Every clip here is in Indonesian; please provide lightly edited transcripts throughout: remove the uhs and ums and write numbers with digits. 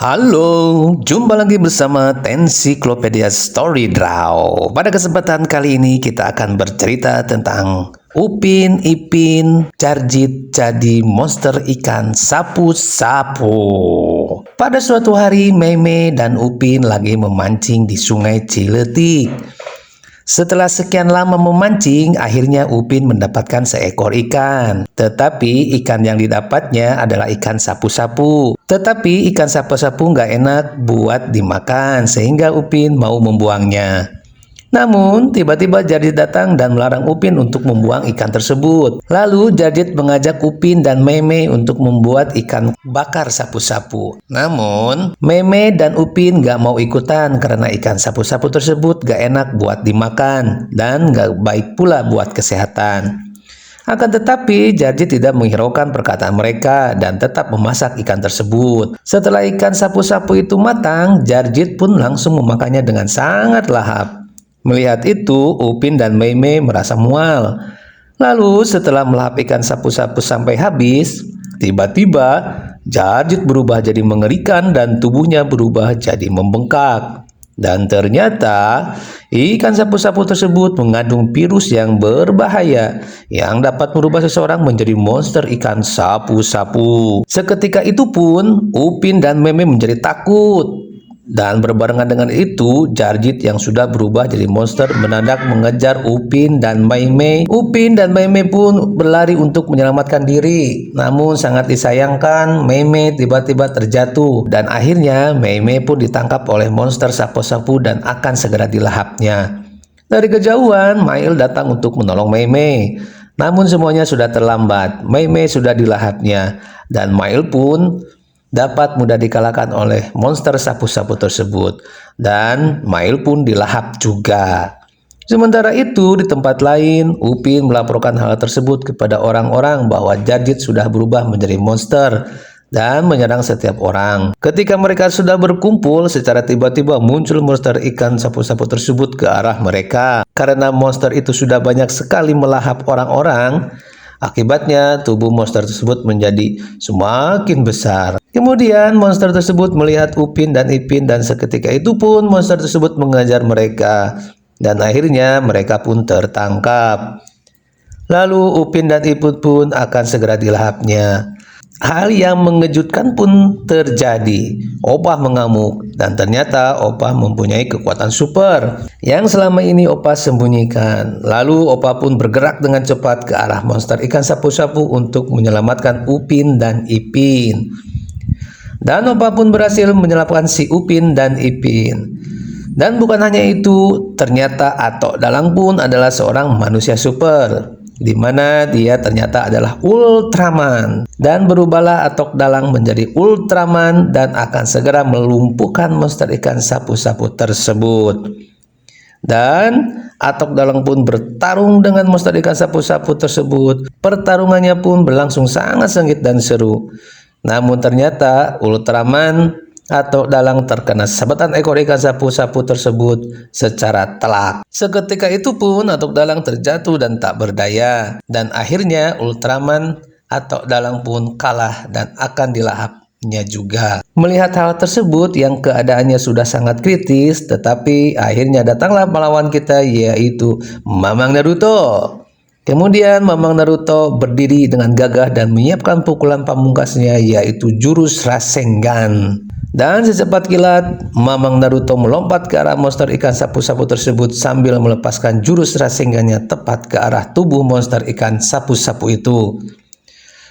Halo, jumpa lagi bersama Tensiklopedia Story Draw. Pada kesempatan kali ini kita akan bercerita tentang Upin Ipin Jarjit jadi monster ikan sapu-sapu. Pada suatu hari Meme dan Upin lagi memancing di Sungai Ciletik. Setelah sekian lama memancing, akhirnya Upin mendapatkan seekor ikan. Tetapi ikan yang didapatnya adalah ikan sapu-sapu. Tetapi ikan sapu-sapu nggak enak buat dimakan, sehingga Upin mau membuangnya. Namun, tiba-tiba Jarjit datang dan melarang Upin untuk membuang ikan tersebut. Lalu, Jarjit mengajak Upin dan Meme untuk membuat ikan bakar sapu-sapu. Namun, Meme dan Upin gak mau ikutan karena ikan sapu-sapu tersebut gak enak buat dimakan dan gak baik pula buat kesehatan. Akan tetapi, Jarjit tidak menghiraukan perkataan mereka dan tetap memasak ikan tersebut. Setelah ikan sapu-sapu itu matang, Jarjit pun langsung memakannya dengan sangat lahap. Melihat itu, Upin dan Meme merasa mual. Lalu setelah melahap ikan sapu-sapu sampai habis, tiba-tiba Jarjit berubah jadi mengerikan dan tubuhnya berubah jadi membengkak. Dan ternyata ikan sapu-sapu tersebut mengandung virus yang berbahaya yang dapat merubah seseorang menjadi monster ikan sapu-sapu. Seketika itu pun Upin dan Meme menjadi takut. Dan berbarengan dengan itu, Jarjit yang sudah berubah jadi monster mendadak mengejar Upin dan Meme. Upin dan Meme pun berlari untuk menyelamatkan diri. Namun sangat disayangkan, Meme tiba-tiba terjatuh. Dan akhirnya Meme pun ditangkap oleh monster sapu-sapu dan akan segera dilahapnya. Dari kejauhan, Mail datang untuk menolong Meme. Namun semuanya sudah terlambat. Meme sudah dilahapnya. Dan Mail pun dapat mudah dikalahkan oleh monster sapu-sapu tersebut, dan Mail pun dilahap juga. Sementara itu, di tempat lain, Upin melaporkan hal tersebut kepada orang-orang bahwa Jarjit sudah berubah menjadi monster dan menyerang setiap orang. Ketika mereka sudah berkumpul, secara tiba-tiba muncul monster ikan sapu-sapu tersebut ke arah mereka. Karena monster itu sudah banyak sekali melahap orang-orang, akibatnya tubuh monster tersebut menjadi semakin besar. Kemudian monster tersebut melihat Upin dan Ipin dan seketika itu pun monster tersebut mengejar mereka. Dan akhirnya mereka pun tertangkap. Lalu Upin dan Ipin pun akan segera dilahapnya. Hal yang mengejutkan pun terjadi. Opah mengamuk dan ternyata Opah mempunyai kekuatan super yang selama ini Opah sembunyikan. Lalu Opah pun bergerak dengan cepat ke arah monster ikan sapu-sapu untuk menyelamatkan Upin dan Ipin. Dan Opah pun berhasil menyelamatkan si Upin dan Ipin. Dan bukan hanya itu, ternyata Atok Dalang pun adalah seorang manusia super, di mana dia ternyata adalah Ultraman. Dan berubahlah Atok Dalang menjadi Ultraman dan akan segera melumpuhkan monster ikan sapu-sapu tersebut. Dan Atok Dalang pun bertarung dengan monster ikan sapu-sapu tersebut. Pertarungannya pun berlangsung sangat sengit dan seru. Namun ternyata Ultraman Atok Dalang terkena sabetan ekor ikan sapu-sapu tersebut secara telak. Seketika itu pun Atok Dalang terjatuh dan tak berdaya. Dan akhirnya Ultraman Atok Dalang pun kalah dan akan dilahapnya juga. Melihat hal tersebut yang keadaannya sudah sangat kritis, tetapi akhirnya datanglah pahlawan kita, yaitu Mamang Naruto. Kemudian Mamang Naruto berdiri dengan gagah dan menyiapkan pukulan pamungkasnya, yaitu jurus Rasengan. Dan secepat kilat, Mamang Naruto melompat ke arah monster ikan sapu-sapu tersebut sambil melepaskan jurus Rasengannya tepat ke arah tubuh monster ikan sapu-sapu itu.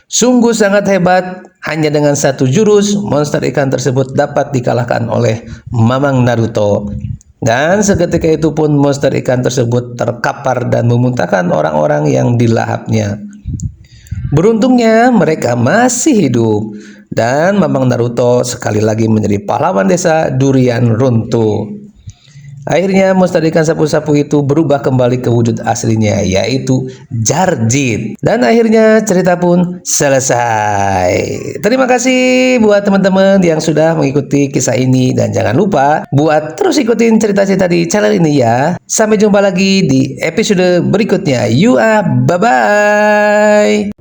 Sungguh sangat hebat, hanya dengan satu jurus, monster ikan tersebut dapat dikalahkan oleh Mamang Naruto. Dan seketika itu pun monster ikan tersebut terkapar dan memuntahkan orang-orang yang dilahapnya. Beruntungnya mereka masih hidup. Dan Mamang Naruto sekali lagi menjadi pahlawan desa Durian Runtuh. Akhirnya monster ikan sapu-sapu itu berubah kembali ke wujud aslinya, yaitu Jarjit. Dan akhirnya cerita pun selesai. Terima kasih buat teman-teman yang sudah mengikuti kisah ini. Dan jangan lupa buat terus ikutin cerita-cerita di channel ini ya. Sampai jumpa lagi di episode berikutnya. Bye-bye.